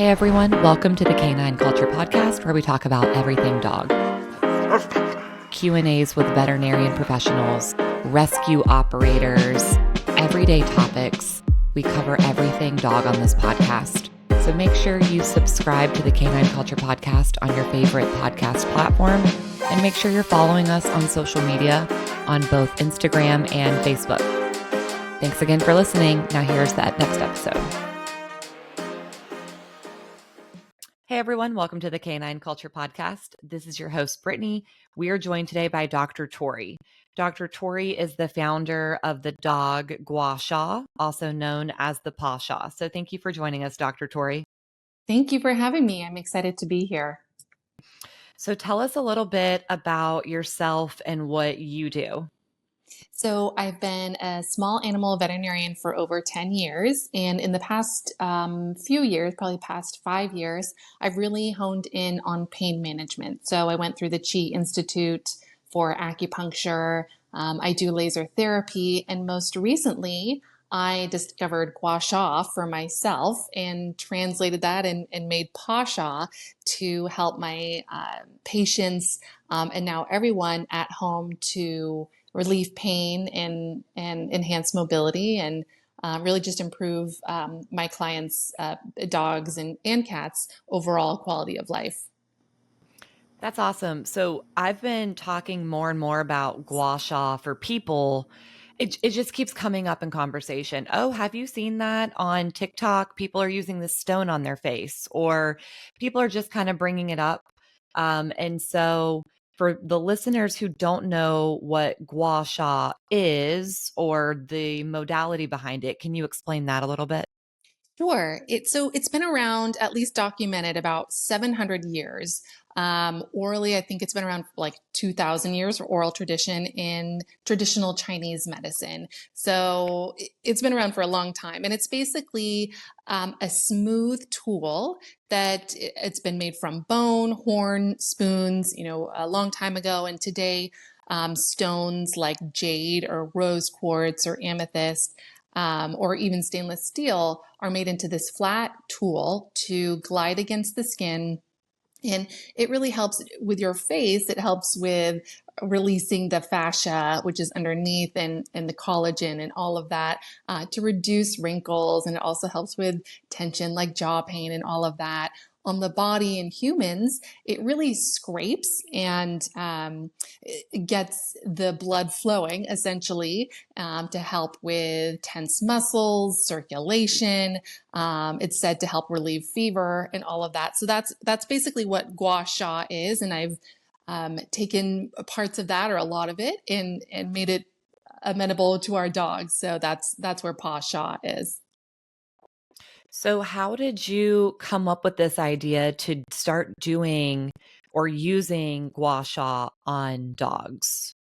Hey everyone, welcome to the Canine Culture Podcast, where we talk about everything dog. Q&As with veterinarian professionals, rescue operators, everyday topics. We cover everything dog on this podcast. So make sure you subscribe to the Canine Culture Podcast on your favorite podcast platform, and make sure you're following us on social media on both Instagram and Facebook. Thanks again for listening. Now here's that next episode. Hey everyone, welcome to the Canine Culture Podcast. This is your host, Brittany. We are joined today by Dr. Tori. Dr. Tori is the founder of the dog Gua Sha, also known as the Paw Sha. So thank you for joining us, Dr. Tori. Thank you for having me. I'm excited to be here. So tell us a little bit about yourself and what you do. So I've been a small animal veterinarian for over 10 years. And in the past few years, probably past 5 years, I've really honed in on pain management. So I went through the Chi Institute for acupuncture. I do laser therapy. And most recently, I discovered Gua Sha for myself and translated that and made Paw Sha to help my patients and now everyone at home to relieve pain and enhance mobility and really just improve my clients' dogs and cats' overall quality of life. That's awesome. So I've been talking more and more about Gua Sha for people. It just keeps coming up in conversation. Oh, have you seen that on TikTok? People are using this stone on their face, or people are just kind of bringing it up. And so for the listeners who don't know what Gua Sha is or the modality behind it, can you explain that a little bit? Sure. It's been around, at least documented, about 700 years. Orally, I think it's been around for like 2,000 years for oral tradition in traditional Chinese medicine. So it's been around for a long time. And it's basically a smooth tool that it's been made from bone, horn, spoons, a long time ago. And today, stones like jade or rose quartz or amethyst or even stainless steel are made into this flat tool to glide against the skin. And it really helps with your face. It helps with releasing the fascia, which is underneath, and the collagen and all of that to reduce wrinkles. And it also helps with tension like jaw pain and all of that. On the body in humans, it really scrapes and it gets the blood flowing essentially to help with tense muscles, circulation. It's said to help relieve fever and all of that. So that's basically what Gua Sha is, and I've taken parts of that or a lot of it and made it amenable to our dogs. So that's where Paw Sha is. So, how did you come up with this idea to start doing or using Gua Sha on dogs?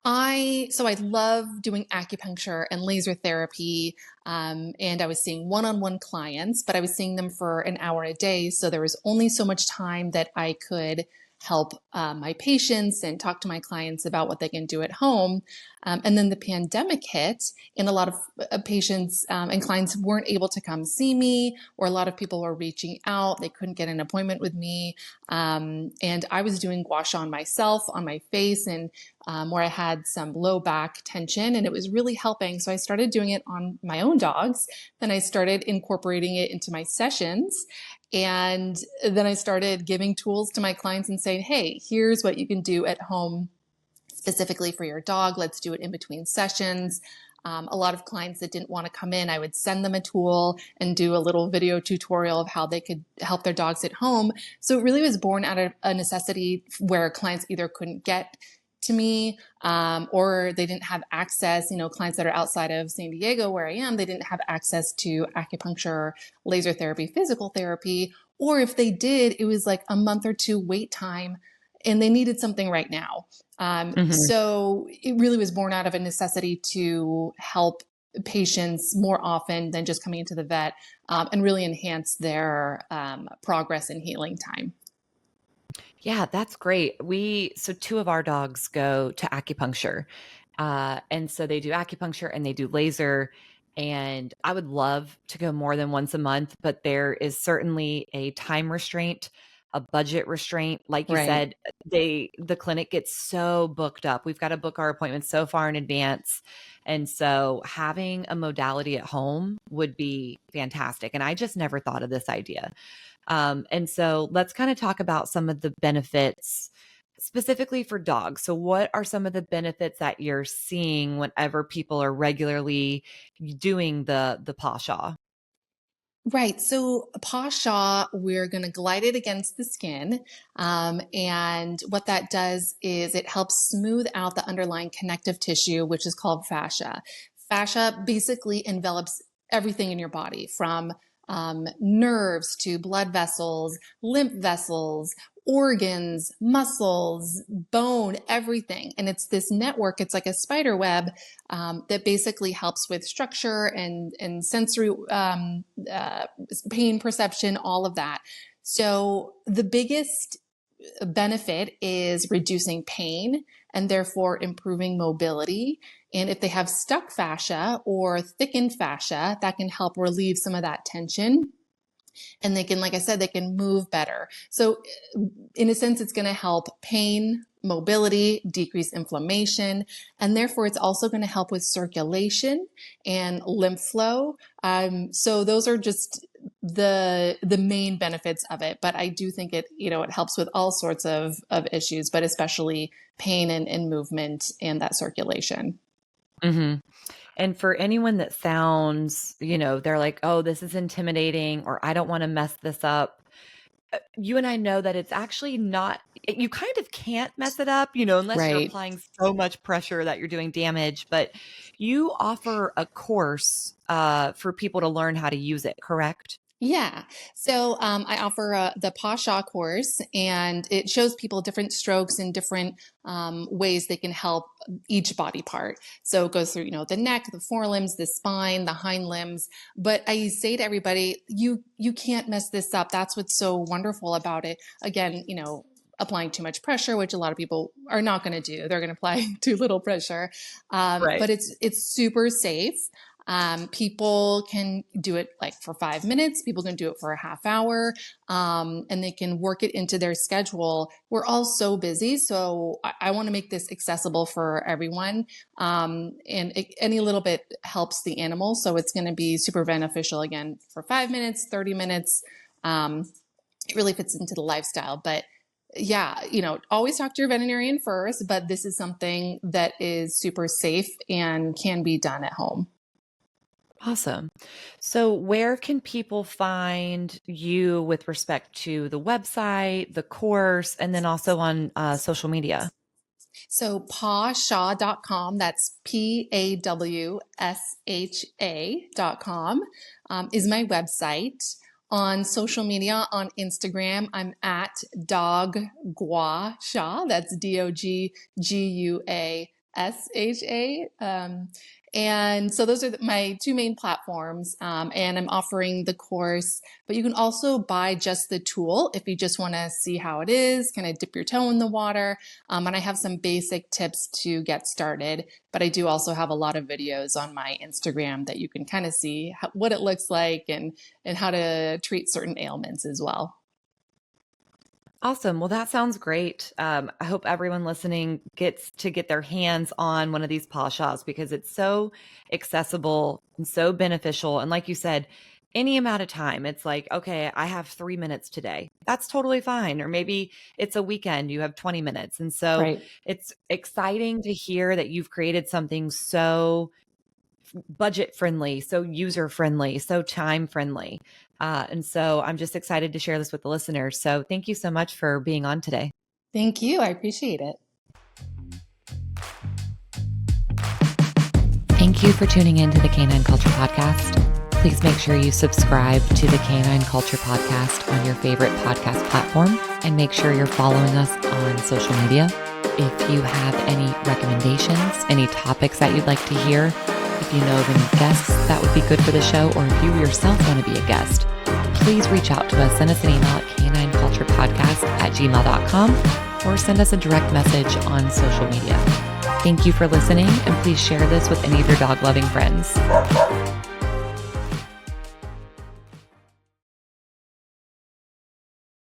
I love doing acupuncture and laser therapy, and I was seeing one-on-one clients, but I was seeing them for an hour a day, so there was only so much time that I could help my patients and talk to my clients about what they can do at home. And then the pandemic hit, and a lot of patients and clients weren't able to come see me, or a lot of people were reaching out. They couldn't get an appointment with me. And I was doing gua sha on myself, on my face, and where I had some low back tension, and it was really helping. So I started doing it on my own dogs. Then I started incorporating it into my sessions. And then I started giving tools to my clients and saying, hey, here's what you can do at home specifically for your dog. Let's do it in between sessions. A lot of clients that didn't want to come in, I would send them a tool and do a little video tutorial of how they could help their dogs at home. So it really was born out of a necessity where clients either couldn't get to me or they didn't have access. Clients that are outside of San Diego where I am, they didn't have access to acupuncture, laser therapy, physical therapy, or if they did, it was like a month or two wait time and they needed something right now. So it really was born out of a necessity to help patients more often than just coming into the vet and really enhance their progress and healing time. Yeah, that's great. So two of our dogs go to acupuncture. And so they do acupuncture and they do laser. And I would love to go more than once a month, but there is certainly a time restraint, a budget restraint. Like you Right. said, the clinic gets so booked up. We've got to book our appointments so far in advance. And so having a modality at home would be fantastic. And I just never thought of this idea. And so let's kind of talk about some of the benefits specifically for dogs. So what are some of the benefits that you're seeing whenever people are regularly doing the Paw Sha? Right. So Paw Sha, we're going to glide it against the skin. And what that does is it helps smooth out the underlying connective tissue, which is called fascia. Fascia basically envelops everything in your body from nerves to blood vessels, lymph vessels, organs, muscles, bone, everything. And it's this network, it's like a spider web that basically helps with structure and sensory pain perception, all of that. So the biggest benefit is reducing pain and therefore improving mobility. And if they have stuck fascia or thickened fascia, that can help relieve some of that tension. And they can, like I said, they can move better. So in a sense, it's going to help pain, mobility, decrease inflammation, and therefore it's also going to help with circulation and lymph flow. So those are just the main benefits of it. But I do think it helps with all sorts of issues, but especially pain and movement and that circulation. Mm-hmm. And for anyone that sounds, they're like, oh, this is intimidating, or I don't want to mess this up. You and I know that it's actually not, you kind of can't mess it up, unless you're Right. applying so much pressure that you're doing damage. But you offer a course for people to learn how to use it, correct? Yeah. So I offer the Paw Sha course, and it shows people different strokes and different ways they can help each body part. So it goes through, the neck, the forelimbs, the spine, the hind limbs. But I say to everybody, you can't mess this up. That's what's so wonderful about it. Again, applying too much pressure, which a lot of people are not going to do. They're going to apply too little pressure. Right. But it's super safe. People can do it like for 5 minutes. People can do it for a half hour, and they can work it into their schedule. We're all so busy, so I want to make this accessible for everyone. Any little bit helps the animal, so it's going to be super beneficial. Again, for 5 minutes, 30 minutes, it really fits into the lifestyle. But yeah, always talk to your veterinarian first. But this is something that is super safe and can be done at home. Awesome. So where can people find you with respect to the website, the course, and then also on social media? So pawsha.com, that's PAWSHA.com, is my website. On social media, on Instagram, I'm at Dog Gua Sha. That's DOGGUASHA. And so those are my two main platforms. And I'm offering the course, but you can also buy just the tool if you just want to see how it is, kind of dip your toe in the water. And I have some basic tips to get started, but I do also have a lot of videos on my Instagram that you can kind of see what it looks like and how to treat certain ailments as well. Awesome. Well, that sounds great. I hope everyone listening gets to get their hands on one of these Paw Shas because it's so accessible and so beneficial. And like you said, any amount of time, it's like, okay, I have 3 minutes today. That's totally fine. Or maybe it's a weekend, you have 20 minutes. And so Right. it's exciting to hear that you've created something so budget friendly, so user friendly, so time friendly. And so I'm just excited to share this with the listeners. So thank you so much for being on today. Thank you. I appreciate it. Thank you for tuning in to the Canine Culture Podcast. Please make sure you subscribe to the Canine Culture Podcast on your favorite podcast platform and make sure you're following us on social media. If you have any recommendations, any topics that you'd like to hear, if you know of any guests that would be good for the show, or if you yourself want to be a guest, please reach out to us. Send us an email at canineculturepodcast@gmail.com or send us a direct message on social media. Thank you for listening, and please share this with any of your dog-loving friends.